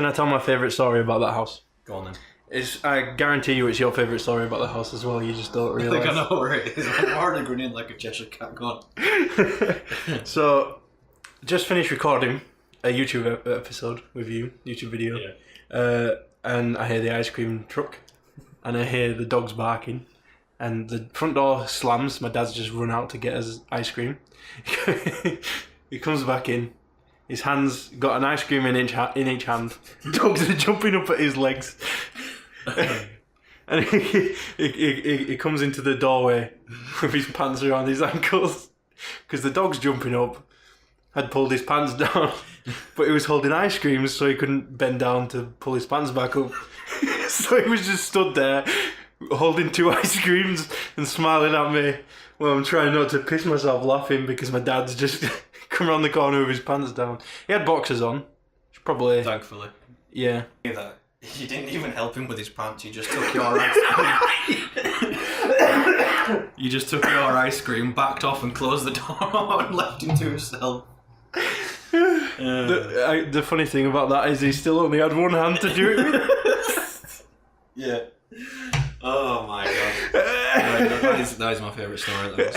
I tell my favourite story about that house? Go on then. I guarantee you it's your favourite story about the house as well, you just don't realise. I think I know where it is. I'm already grinning like a Cheshire cat. Go on. So, just finished recording a YouTube episode with you, YouTube video. Yeah. And I hear the ice cream truck, and I hear the dogs barking, and the front door slams. My dad's just run out to get us ice cream. He comes back in. His hand's got an ice cream in each hand. Dogs are jumping up at his legs. And he comes into the doorway with his pants around his ankles because the dog's jumping up had pulled his pants down, but he was holding ice creams, so he couldn't bend down to pull his pants back up. So he was just stood there holding 2 ice creams and smiling at me. Well, I'm trying not to piss myself laughing because my dad's just come around the corner with his pants down. He had boxers on. Probably. Thankfully. Yeah. That you didn't even help him with his pants. You just took your ice cream. You just took your ice cream, backed off, and closed the door and left him to himself. The funny thing about that is he still only had one hand to do it with. Yeah. Oh my god. That is my favourite story.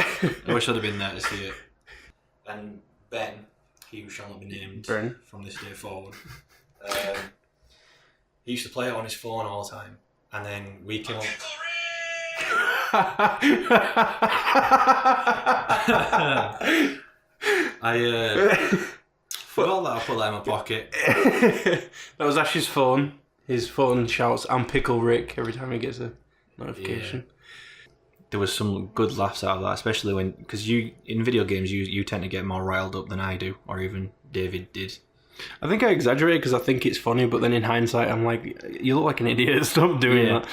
I wish I'd have been there to see it. And Ben, he who shall not be named from this day forward, he used to play it on his phone all the time. And then we came up... I forgot that I put that in my pocket. That was Ash's phone. His phone shouts, "I'm Pickle Rick," every time he gets a notification. Yeah. There was some good laughs out of that, especially when... Because you, in video games, you tend to get more riled up than I do, or even David did. I think I exaggerate because I think it's funny, but then in hindsight, I'm like, you look like an idiot. Stop doing that.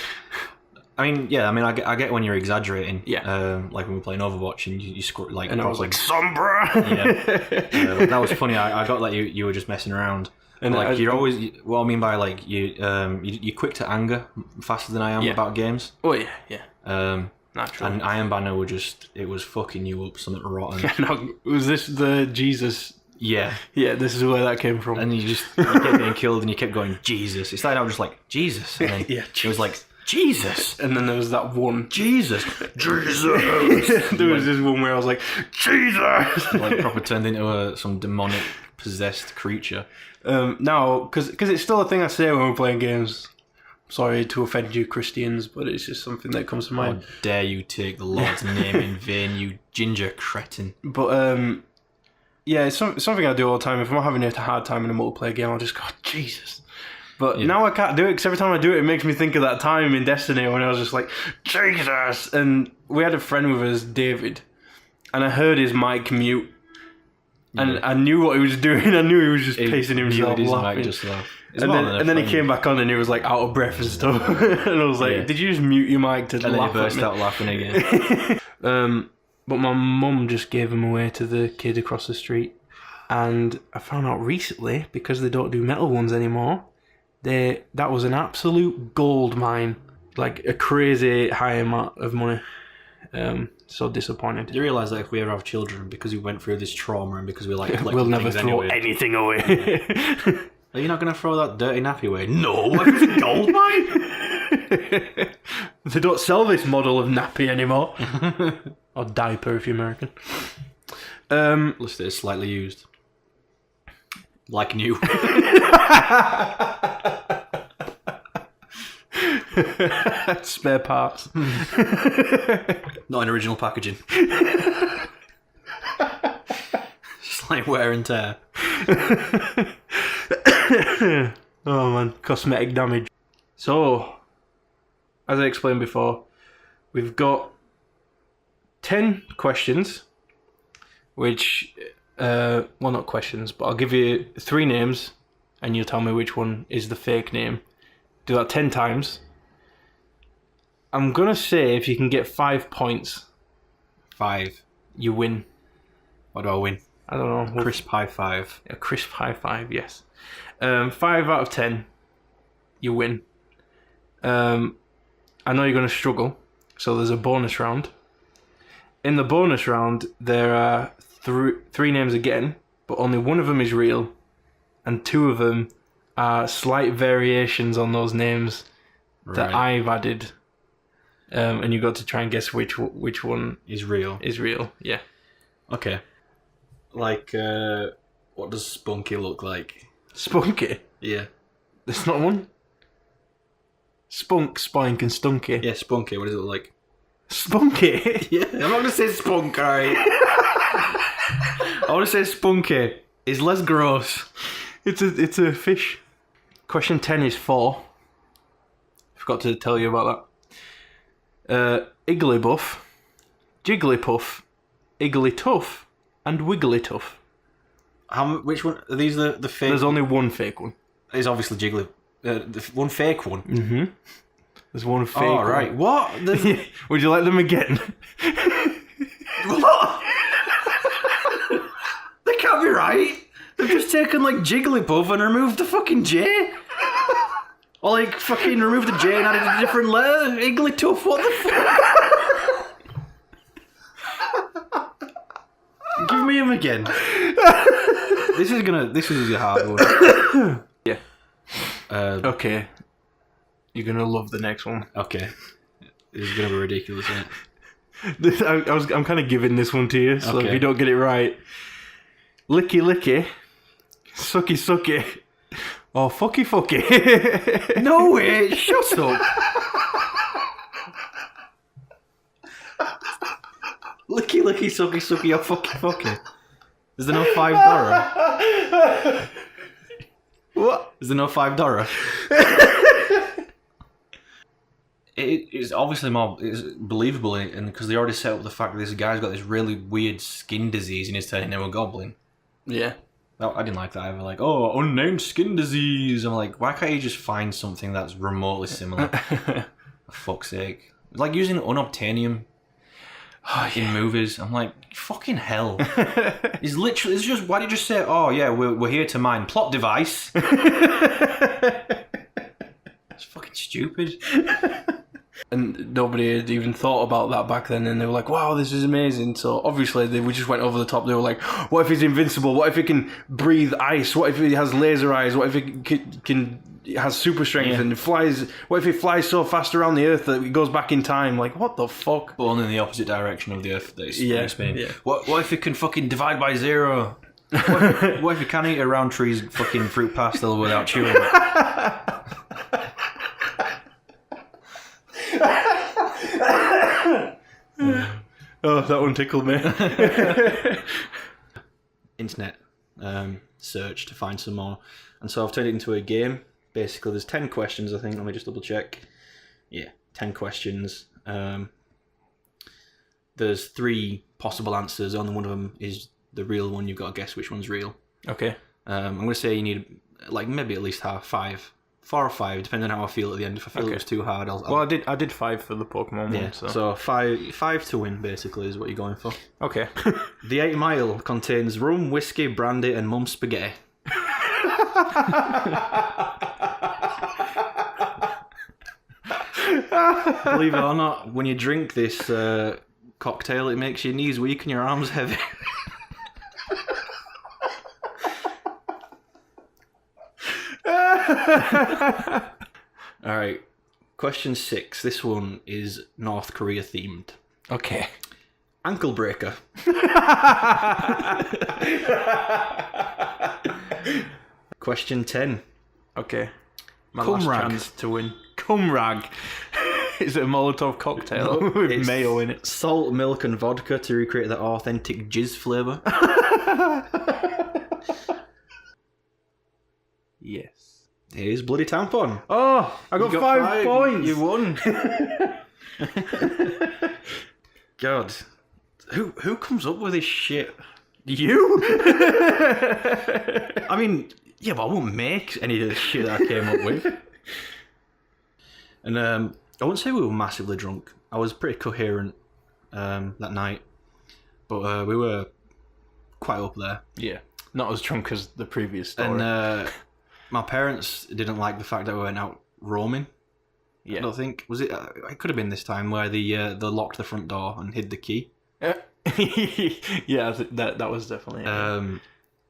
I mean, I get when you're exaggerating. Yeah. Like when we're playing Overwatch and you score like... And I was like, Sombra! Yeah. That was funny. I got that you were just messing around. And like you're always... What I mean by like, you're quick to anger faster than I am about games. Oh, yeah. Naturally. And Iron Banner were just... It was fucking you up something rotten. Was this the Jesus... Yeah. Yeah, this is where that came from. And you kept getting killed and you kept going, Jesus. It started out just like, Jesus. And then it was like, Jesus. And then there was that one, Jesus. Jesus. There was this one where I was like, Jesus. Like proper turned into some demonic possessed creature. Now, because it's still a thing I say when we're playing games. Sorry to offend you Christians, but it's just something that comes to mind. How dare you take the Lord's name in vain, you ginger cretin. But, yeah, it's something I do all the time. If I'm having a hard time in a multiplayer game, I'll just go, Jesus. But now I can't do it, because every time I do it, it makes me think of that time in Destiny when I was just like, Jesus! And we had a friend with us, David, and I heard his mic mute. And I knew what he was doing. I knew he was just pacing himself, laughing. And then he came back on and he was like out of breath and stuff. And I was like, did you just mute your mic to laugh at me? And then he burst out laughing again. But my mum just gave him away to the kid across the street. And I found out recently, because they don't do metal ones anymore, that was an absolute gold mine. Like a crazy high amount of money. So disappointed. You realise that if we ever have children, because we went through this trauma and because we like we'll never throw anything away. Yeah. Are you not going to throw that dirty nappy away? No, it's a gold mine. They don't sell this model of nappy anymore. Or diaper if you're American. Listed as slightly used. Like new. Spare parts. Not in original packaging. Just like wear and tear. Oh man, cosmetic damage. So, as I explained before, we've got 10 questions, which, well, not questions, but I'll give you 3 names, and you'll tell me which one is the fake name. Do that 10 times. I'm going to say if you can get 5 points... 5. You win. What do I win? I don't know. Crisp high 5. A crisp high 5, yes. 5 out of 10, you win. I know you're going to struggle, so there's a bonus round. In the bonus round, there are 3 names again, but only one of them is real, and 2 of them are slight variations on those names that I've added. And you got to try and guess which one is real. Is real, yeah. Okay. Like, what does Spunky look like? Spunky? Yeah. There's not one? Spunk, Spink, and Stunky. Yeah, Spunky. What does it look like? Spunky? Yeah, I'm not going to say Spunk, alright? I want to say Spunky. It's less gross. It's a fish. Question 10 is 4. Forgot to tell you about that. Igglybuff, Jigglypuff, Igglytuff, and Wigglytuff. Which one? Are these the fake? There's only one fake one. It's obviously Jiggly. The one fake one. Mm-hmm. There's one fake one. Right. What? Would you like them again? What? They can't be right. They've just taken like Jigglypuff and removed the fucking J. Or like fucking removed the J and added a different letter. Igglytuff. What the fuck? Give me him again. This is a hard one. Yeah. Okay. You're gonna love the next one. Okay. This is gonna be ridiculous, isn't it? I'm kind of giving this one to you, so if you don't get it right, licky licky, sucky sucky, or fucky fucky. No way! Shut up. Licky licky, sucky sucky, or fucky fucky. Is there no $5? What? Is there no $5? It's obviously more believable, and because they already set up the fact that this guy's got this really weird skin disease and he's turning into a goblin. Yeah. I didn't like that either. Like, oh, unnamed skin disease. I'm like, why can't you just find something that's remotely similar? For fuck's sake. It's like using unobtainium in movies. I'm like, fucking hell. It's just, why did you just say, oh yeah, we're here to mine plot device? It's fucking stupid. And nobody had even thought about that back then, and they were like, wow, this is amazing. So obviously we just went over the top. They were like, what if he's invincible? What if he can breathe ice? What if he has laser eyes? What if he has super strength and flies? What if he flies so fast around the earth that he goes back in time? Like, what the fuck? But only in the opposite direction of the earth that he's spinning. Yeah. What if he can fucking divide by 0? What if he can't eat a round tree's fucking fruit pastel without chewing it? Oh, that one tickled me. Internet search to find some more, and so I've turned it into a game. Basically, there's 10 questions, I think. Let me just double check. Yeah, 10 questions. There's 3 possible answers. Only one of them is the real one. You've got to guess which one's real. Okay. I'm going to say you need like maybe at least 5. 4 or 5, depending on how I feel at the end. If I feel it was too hard, I'll... Well, I did 5 for the Pokemon one. So 5 to win, basically, is what you're going for. Okay. The 8 Mile contains rum, whiskey, brandy, and mum's spaghetti. Believe it or not, when you drink this cocktail, it makes your knees weak and your arms heavy. Alright, question 6. This one is North Korea themed. Okay. Ankle breaker. Question 10. Okay. My Cum last rag. chance to win. Cum rag. Is it a Molotov cocktail with mayo in it? Salt, milk, and vodka to recreate that authentic jizz flavour. Yes. Here's bloody tampon. Oh, I got 5 points. You won. God, who comes up with this shit? You? I mean, yeah, but I won't make any of the shit that I came up with. And I wouldn't say we were massively drunk. I was pretty coherent that night, but we were quite up there. Yeah, not as drunk as the previous story. And my parents didn't like the fact that we went out roaming. Yeah. I don't think was it. It could have been this time where they locked the front door and hid the key. Yeah, that was definitely. And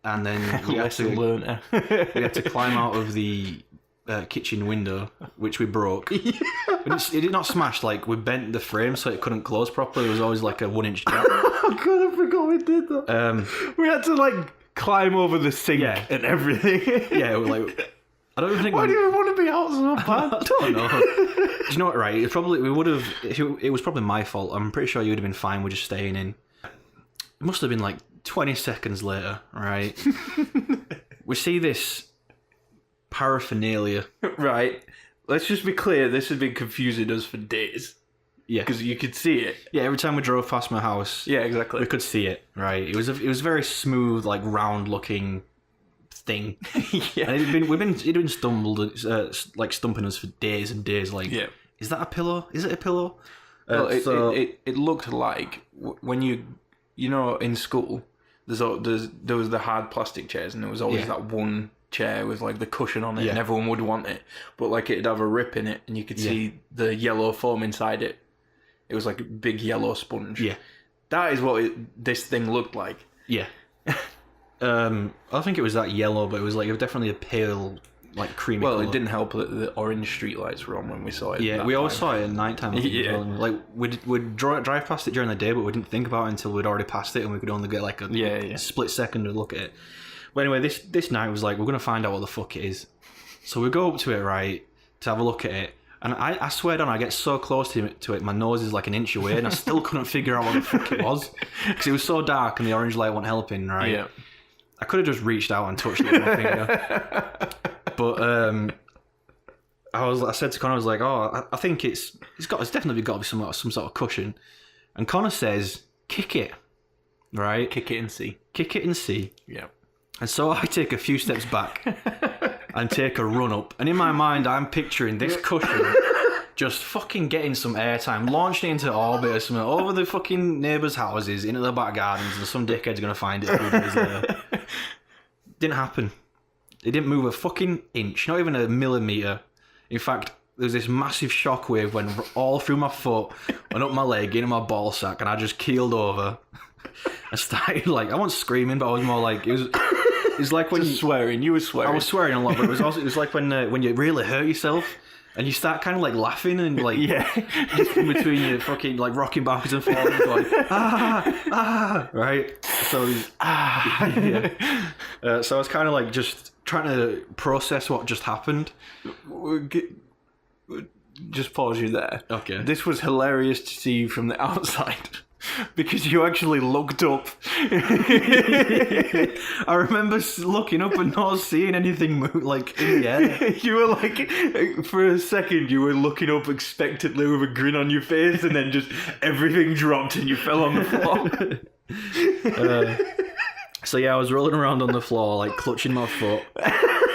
and then we had to climb out of the kitchen window, which we broke. It did not smash, like, we bent the frame so it couldn't close properly. It was always like a 1-inch gap. Oh god, I forgot we did that. We had to like climb over the sink and everything. Yeah, like, I don't think. Why do you want to be out so bad? I don't know. Do you know what? Right, it was probably my fault. I'm pretty sure you would have been fine with just staying in. It must have been like 20 seconds later, right? We see this paraphernalia. Right. Let's just be clear, this has been confusing us for days. Yeah. Because you could see it. Yeah, every time we drove past my house. Yeah, exactly. We could see it, right? It was a very smooth, like, round-looking thing. Yeah. And it'd been stumping us for days and days, like, is that a pillow? Is it a pillow? Well, it looked like, when you know, in school, there was the hard plastic chairs, and there was always that one chair with like the cushion on it, and everyone would want it, but like it'd have a rip in it, and you could see the yellow foam inside it. It was like a big yellow sponge. Yeah, that is what this thing looked like. Yeah. I think it was that yellow, but it was definitely a pale, like, creamy colour. It didn't help that the orange streetlights were on when we saw it. Yeah, we always saw it at night time. Yeah. Like, we'd drive past it during the day, but we didn't think about it until we'd already passed it, and we could only get like a split second to look at it. But anyway, this night was like, we're going to find out what the fuck it is. So we go up to it, right, to have a look at it. And I swear down, I get so close to it, my nose is like an inch away, and I still couldn't figure out what the fuck it was. Because it was so dark and the orange light wasn't helping, right? Yeah. I could have just reached out and touched it with my finger. But I said to Connor, I was like, oh, I think it's definitely got to be some sort of cushion. And Connor says, kick it. Right? Kick it and see. Kick it and see. Yeah. And so I take a few steps back and take a run up. And in my mind, I'm picturing this cushion just fucking getting some airtime, launching into orbit or something, over the fucking neighbours' houses, into the back gardens, and some dickhead's going to find it 3 days later. Didn't happen. It didn't move a fucking inch, not even a millimetre. In fact, there was this massive shockwave went all through my foot and up my leg, into my ball sack, and I just keeled over. I started, like, I wasn't screaming, but I was more like, it was like when swearing. You were swearing. I was swearing a lot, but it was like when you really hurt yourself and you start kind of like laughing and like just in between you fucking like rocking backwards and forwards, like right. So so I was kind of like just trying to process what just happened. Just pause you there. Okay. This was hilarious to see you from the outside. Because you actually looked up. I remember looking up and not seeing anything move, like, in the air. You were like, for a second, you were looking up expectantly with a grin on your face, and then just everything dropped and you fell on the floor. So yeah, I was rolling around on the floor, like clutching my foot,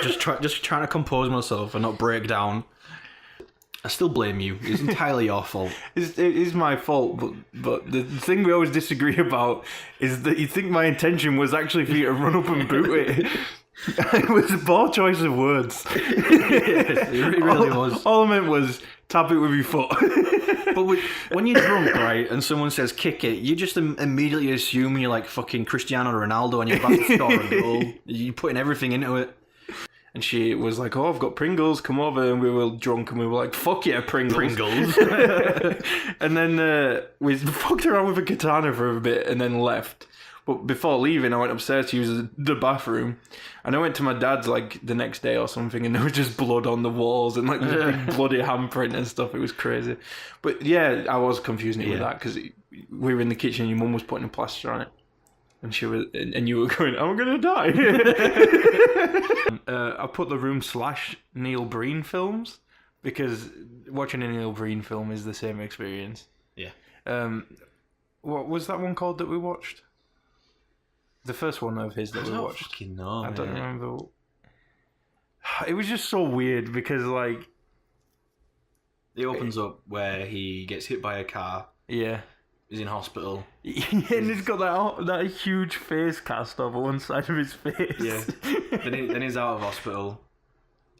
just trying to compose myself and not break down. I still blame you. It's entirely your fault. It is my fault, but the thing we always disagree about is that you think my intention was actually for you to run up and boot it. It was a poor choice of words. Yes, it really was. All I meant was tap it with your foot. But when you're drunk, right, and someone says kick it, you just immediately assume you're like fucking Cristiano Ronaldo and you're about to score a goal. You're putting everything into it. And she was like, oh, I've got Pringles, come over. And we were drunk and we were like, fuck yeah, Pringles. And then we fucked around with a katana for a bit and then left. But before leaving, I went upstairs to use the bathroom. And I went to my dad's like the next day or something, and there was just blood on the walls and like a big bloody handprint and stuff. It was crazy. But yeah, I was confusing it with that because we were in the kitchen and your mum was putting a plaster on it. And she was, and you were going, I'm gonna die. I put the room / Neil Breen films because watching a Neil Breen film is the same experience. Yeah. What was that one called that we watched? The first one of his that we watched. Fucking know, I don't remember. It was just so weird because like it opens up where he gets hit by a car. Yeah. He's in hospital. And he's got that huge face cast over one side of his face. Yeah. then he's out of hospital.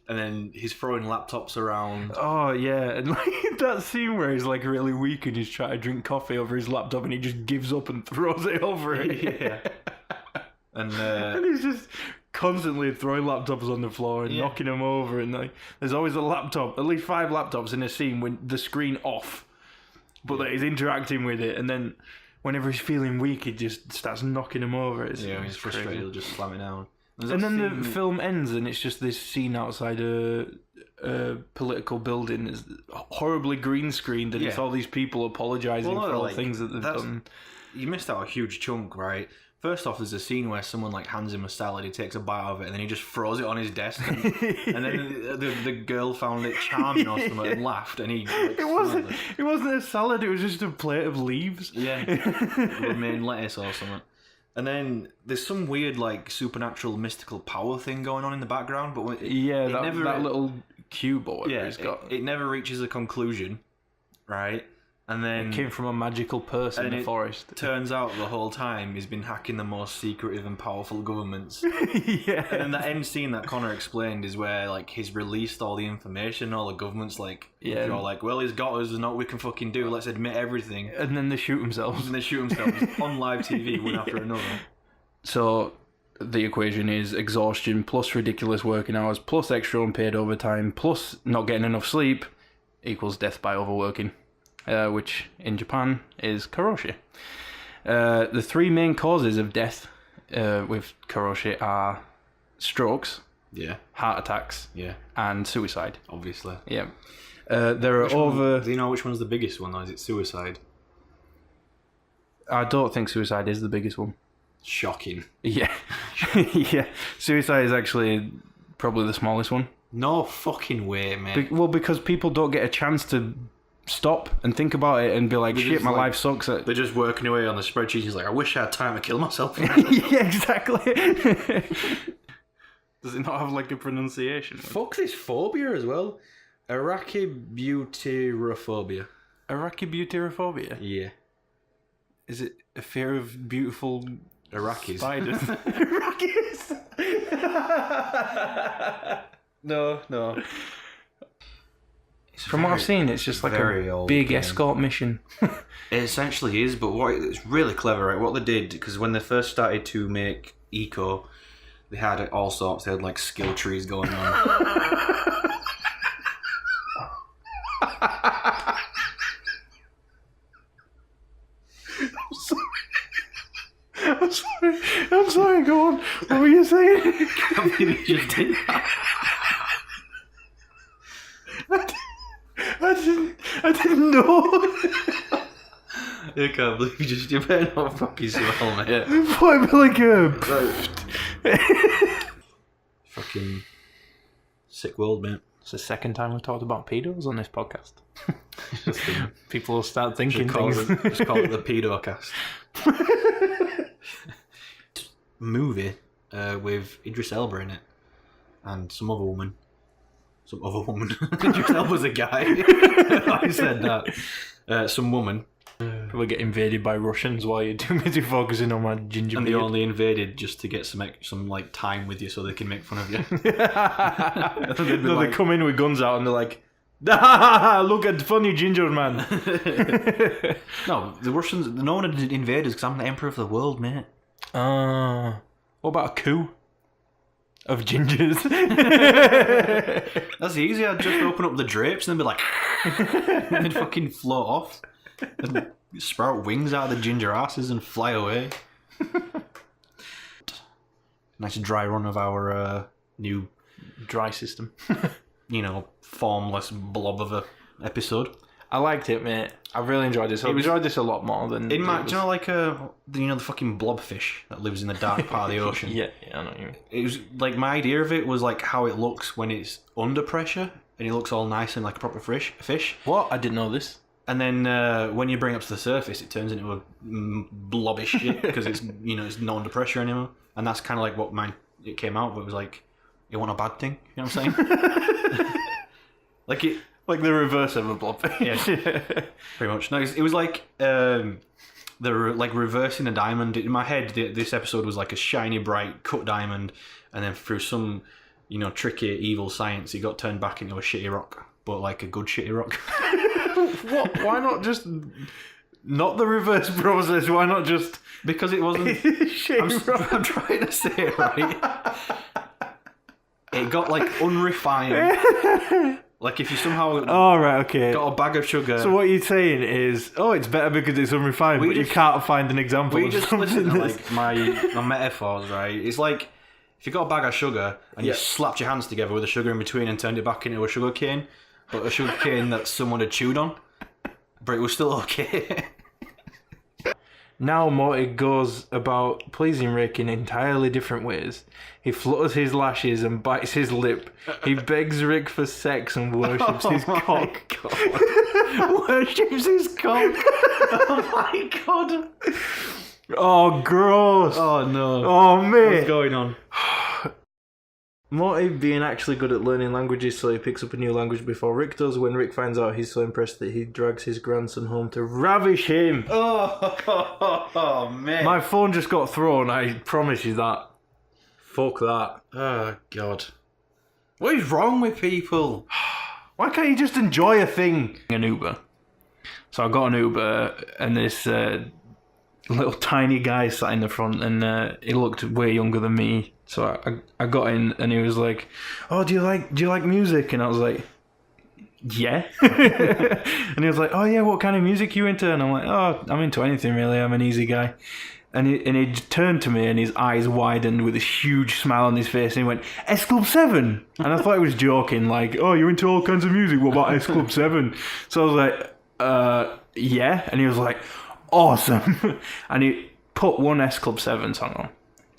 And then he's throwing laptops around. Oh, yeah. And like that scene where he's like really weak and he's trying to drink coffee over his laptop and he just gives up and throws it over it. Yeah. And and he's just constantly throwing laptops on the floor and knocking them over, and like, there's always a laptop, at least 5 laptops in a scene with the screen off, but that he's interacting with it, and then whenever he's feeling weak, he just starts knocking them over. He's frustrated, he'll just slam it down. And then the film ends, and it's just this scene outside a political building. It's horribly green screened, and it's all these people apologising for all the things that they've done. You missed out a huge chunk, right? First off, there's a scene where someone like hands him a salad, he takes a bite of it, and then he just throws it on his desk. And then the girl found it charming or something and laughed, and he. Like, it wasn't a salad. It was just a plate of leaves. Yeah, romaine lettuce or something. And then there's some weird like supernatural mystical power thing going on in the background, but that little cube or whatever he's got. It never reaches a conclusion, right? And then it came from a magical person in the forest. Turns out the whole time he's been hacking the most secretive and powerful governments. And then the end scene that Connor explained is where like he's released all the information, all the governments like you're like, well, he's got us, there's not we can fucking do. Let's admit everything. And then they shoot themselves. On live TV, one after another. So the equation is exhaustion plus ridiculous working hours plus extra unpaid overtime plus not getting enough sleep equals death by overworking. Which in Japan is karoshi. The 3 main causes of death with karoshi are strokes, heart attacks, and suicide. Obviously. Yeah. There are do you know which one's the biggest one, or is it suicide? I don't think suicide is the biggest one. Shocking. Yeah. Yeah. Suicide is actually probably the smallest one. No fucking way, mate. Well, because people don't get a chance to stop and think about it and be like, shit, my life sucks. They're just working away on the spreadsheet. He's like, I wish I had time to kill myself. Yeah, exactly. Does it not have like a pronunciation? Fuck this phobia as well. Arachibutyrophobia. Arachibutyrophobia? Yeah. Is it a fear of beautiful Arachis? Spiders? Arachis? No. From what I've seen, it's just like a big escort mission. It essentially is, but it's really clever, right? What they did, because when they first started to make Eco, they had all sorts. They had like skill trees going on. I'm sorry, go on. What were you saying? I can't believe you just did that. I didn't know. I can't believe you better not fucking smell, mate. Yeah. I'd be like fucking sick world, mate. It's the second time we've talked about pedos on this podcast. People will start thinking things. Just call it the Pedocast. Movie with Idris Elba in it and some other woman. Idris Elba's a guy. I said that. Some woman. Probably get invaded by Russians while you're too busy focusing on my ginger and beard. they only invaded just to get some like time with you so they can make fun of you. They come in with guns out and they're like, look at the funny ginger man. No, the Russians, no one had invaded because I'm the emperor of the world, mate. What about a coup of gingers? That's easy. I'd just open up the drapes and then be like, and they'd fucking float off and sprout wings out of the ginger asses and fly away. Nice dry run of our new dry system. Formless blob of a episode. I liked it, mate. I really enjoyed this. I enjoyed this a lot more than... do you know, like, the fucking blobfish that lives in the dark part of the ocean? Yeah, I know what you mean. It was, like, my idea of it was, like, how it looks when it's under pressure, and it looks all nice and like a proper fish. What? I didn't know this. And then when you bring it up to the surface, it turns into a blobbish shit, because it's, it's not under pressure anymore. And that's kind of like what it came out, but it was like, you want a bad thing? You know what I'm saying? Like the reverse of a blobfish. Yeah, pretty much. No, it was like they're like reversing a diamond. In my head, this episode was like a shiny, bright cut diamond, and then through some, tricky, evil science, it got turned back into a shitty rock, but like a good shitty rock. What? Why not just not the reverse process. Why not just... Because it wasn't... I'm trying to say, right? It got, like, unrefined. Like, if you somehow right, okay. got a bag of sugar... So what you're saying is, it's better because it's unrefined, but you can't find an example of something listen to, like, my metaphors, right? It's like, if you got a bag of sugar and you slapped your hands together with the sugar in between and turned it back into a sugar cane, but a sugar cane that someone had chewed on, but it was still okay. Now Morty goes about pleasing Rick in entirely different ways. He flutters his lashes and bites his lip. He begs Rick for sex and worships his cock. Worships his cock. Oh my god. Oh, gross. Oh no. Oh, mate. What's going on? Morty being actually good at learning languages, so he picks up a new language before Rick does. When Rick finds out, he's so impressed that he drags his grandson home to ravish him. Oh man. My phone just got thrown, I promise you that. Fuck that. Oh god. What is wrong with people? Why can't you just enjoy a thing? An Uber. So I got an Uber, and this little tiny guy sat in the front, and he looked way younger than me. So I got in, and he was like, "Oh, do you like music?" And I was like, "Yeah." And he was like, "Oh yeah, what kind of music you into?" And I'm like, "Oh, I'm into anything really. I'm an easy guy." And he turned to me, and his eyes widened with this huge smile on his face, and he went, "S Club 7." And I thought he was joking, like, "Oh, you're into all kinds of music. What about S Club 7?" So I was like, "Yeah." And he was like, "Awesome." And he put one S Club 7 song on,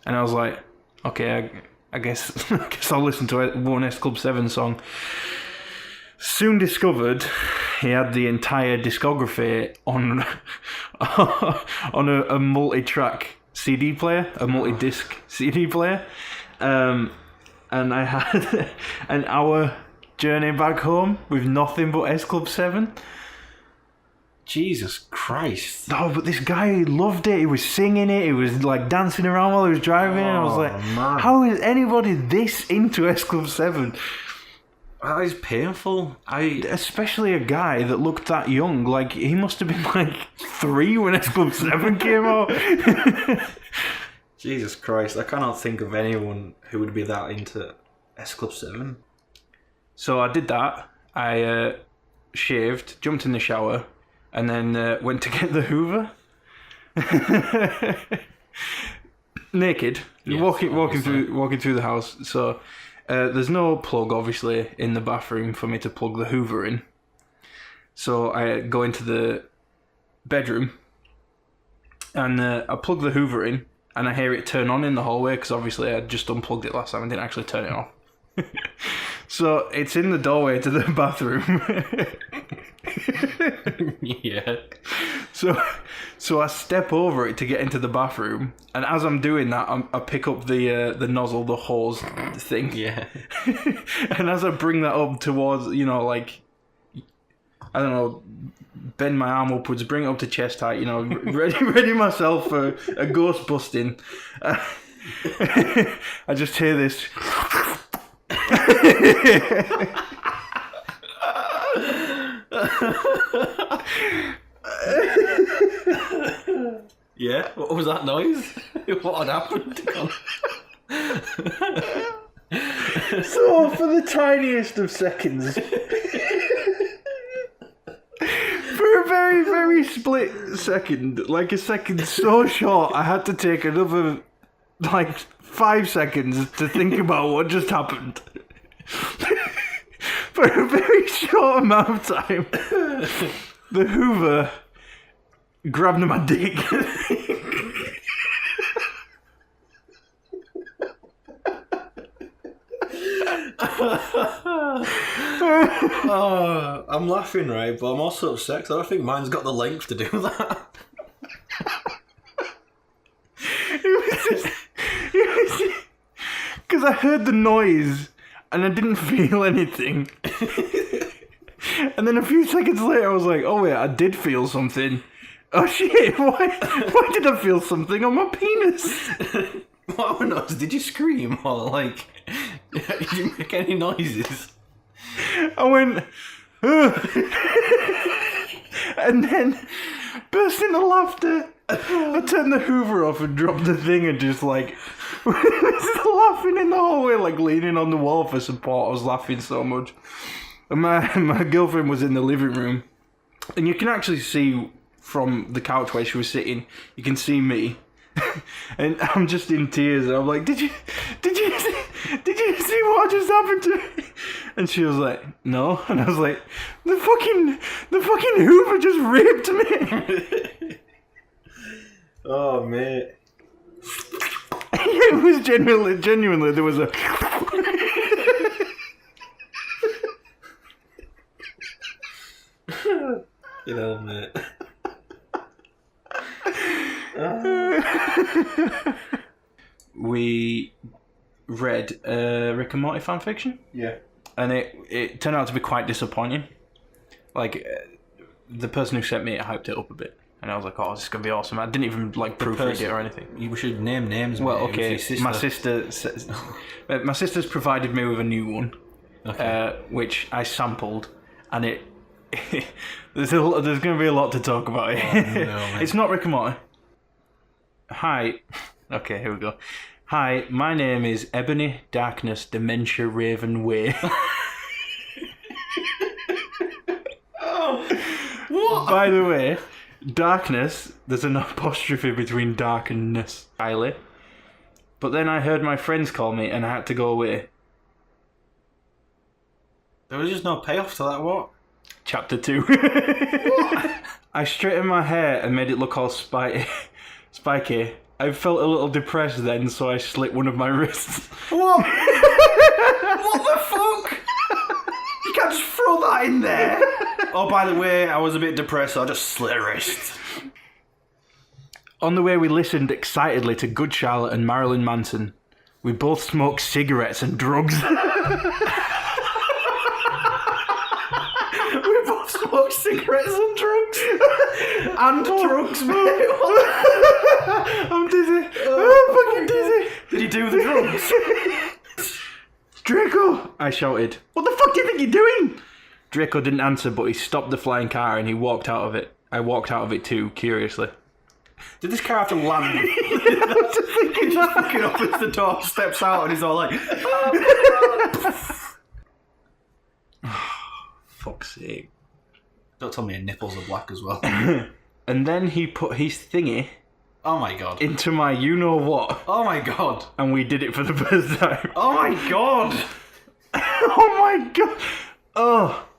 and I was like, okay, I guess I'll listen to one S Club 7 song. Soon discovered he had the entire discography on a multi-track CD player, a multi-disc CD player, and I had an hour journey back home with nothing but S Club 7. Jesus Christ. Oh, but this guy loved it. He was singing it. He was like dancing around while he was driving. And I was like, man. How is anybody this into S Club 7? That is painful. Especially a guy that looked that young. Like, he must have been like 3 when S Club 7 came out. Jesus Christ. I cannot think of anyone who would be that into S Club 7. So I did that. I shaved, jumped in the shower, and then went to get the Hoover. Naked, yes, walking through the house. So there's no plug, obviously, in the bathroom for me to plug the Hoover in. So I go into the bedroom, and I plug the Hoover in, and I hear it turn on in the hallway, because obviously I just unplugged it last time and didn't actually turn it off. So it's in the doorway to the bathroom. Yeah. So I step over it to get into the bathroom, and as I'm doing that, I pick up the nozzle, the hose thing. Yeah. And as I bring that up towards, like, I don't know, bend my arm upwards, bring it up to chest height, ready myself for a ghost busting. I just hear this. Yeah, what was that noise? What had happened? So, for the tiniest of seconds, for a very, very split second, like a second so short, I had to take another, 5 seconds to think about what just happened. For a very short amount of time, the Hoover grabbed my dick. I'm laughing, right, but I'm also upset because I don't think mine's got the length to do that. Because I heard the noise and I didn't feel anything. And then a few seconds later I was like, oh wait, I did feel something. Oh shit, why did I feel something on my penis? What noise? Did you scream or did you make any noises? I went, and then burst into laughter. I turned the Hoover off and dropped the thing and just like laughing in the hallway, like leaning on the wall for support. I was laughing so much. And my girlfriend was in the living room, and you can actually see from the couch where she was sitting, you can see me. And I'm just in tears, and I'm like, did you see what just happened to me? And she was like, no. And I was like, the fucking Hoover just raped me. Oh, mate. It was genuinely, there was a... You know, mate. We read Rick and Morty fanfiction. Yeah. And it turned out to be quite disappointing. Like, the person who sent me it hyped it up a bit. And I was like, oh, this is going to be awesome. I didn't even, like, proofread it or anything. We should name names. Well, mate. okay, my sister's provided me with a new one, which I sampled, and there's going to be a lot to talk about here. Oh, no, it's not Rick and Morty. Hi. Okay, here we go. Hi, my name is Ebony Darkness Dementia Raven Way. What? By the way, darkness, there's an apostrophe between dark and ness. Kylie. But then I heard my friends call me and I had to go away. There was just no payoff to that, what? Chapter 2. I straightened my hair and made it look all spiky. I felt a little depressed then, so I slit one of my wrists. What? What the fuck? You can't just throw that in there. Oh, by the way, I was a bit depressed, so I just slit a wrist. On the way, we listened excitedly to Good Charlotte and Marilyn Manson. We both smoked cigarettes and drugs. We both smoked cigarettes and drugs? And drugs, mate. I'm dizzy. I'm fucking dizzy. Did he do the drugs? Draco! I shouted. What the fuck do you think you're doing? Draco didn't answer, but he stopped the flying car and he walked out of it. I walked out of it too, curiously. Did this car have to land? He just fucking opens the door, steps out, and he's all like... Fuck's sake. Don't tell me your nipples are black as well. And then he put his thingy... Oh my god. Into my you-know-what. Oh my god. And we did it for the first time. Oh my god. Oh my god.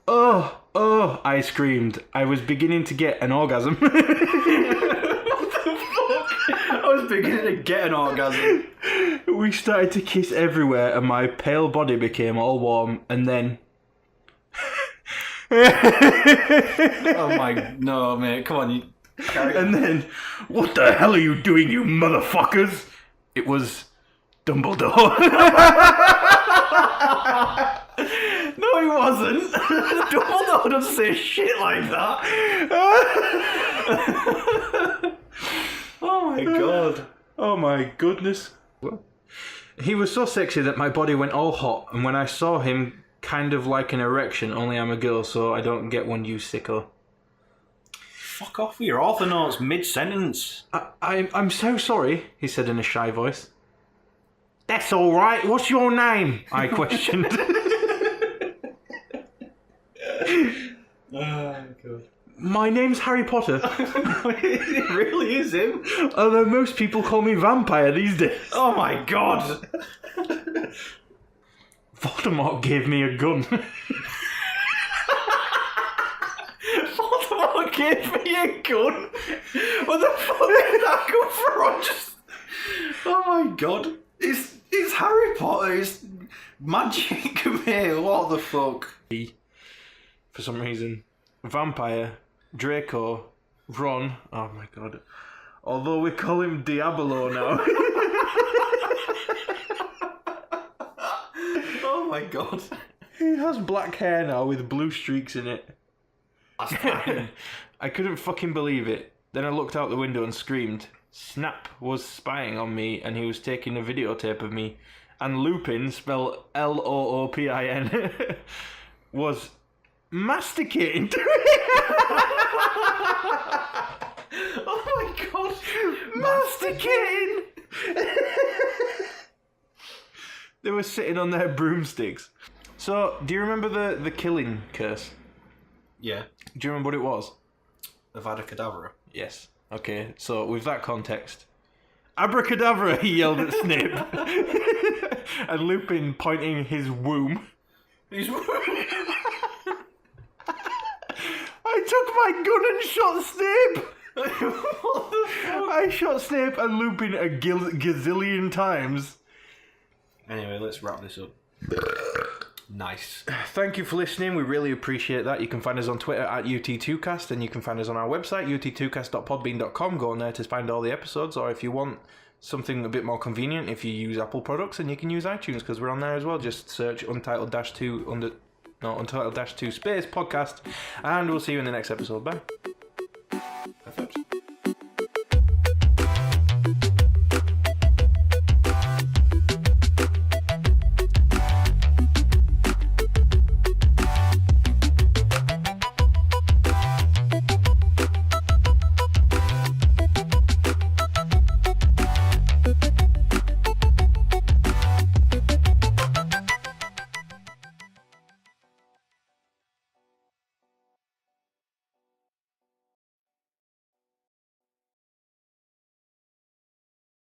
Oh, I screamed. I was beginning to get an orgasm. What the fuck? I was beginning to get an orgasm. We started to kiss everywhere and my pale body became all warm and then... Oh my... No, mate. Come on, you... And then, what the hell are you doing, you motherfuckers? It was Dumbledore. No, he wasn't. Dumbledore doesn't say shit like that. Oh my god. Oh my goodness. He was so sexy that my body went all hot, and when I saw him, kind of like an erection, only I'm a girl, so I don't get one, you sicko. Fuck off with your author notes mid-sentence. I'm so sorry, he said in a shy voice. That's all right. What's your name? I questioned. Oh, God. My name's Harry Potter. It really is him. Although most people call me Vampire these days. Oh my god. Voldemort gave me a gun. Voldemort gave me a gun? What the fuck did that come from? Oh my god. It's Harry Potter. It's magic, mate. What the fuck? For some reason. Vampire, Draco, Ron. Oh my god. Although we call him Diabolo now. Oh my god. He has black hair now with blue streaks in it. That's fine. I couldn't fucking believe it. Then I looked out the window and screamed. Snap was spying on me and he was taking a videotape of me. And Lupin, spelled Loopin, was masticating to me. Oh my god! Masticating! They were sitting on their broomsticks. So, do you remember the killing curse? Yeah. Do you remember what it was? Avada Kedavra. Yes. Okay, so with that context, abracadabra, he yelled at Snape. And Lupin pointing his womb. His womb? I took my gun and shot Snape! What the fuck? I shot Snape and Lupin a gazillion times. Anyway, let's wrap this up. Nice. Thank you for listening. We really appreciate that. You can find us on Twitter at UT2cast, and you can find us on our website, ut2cast.podbean.com. Go on there to find all the episodes, or if you want something a bit more convenient, if you use Apple products, and you can use iTunes, because we're on there as well. Just search Untitled-2 space podcast, and we'll see you in the next episode. Bye.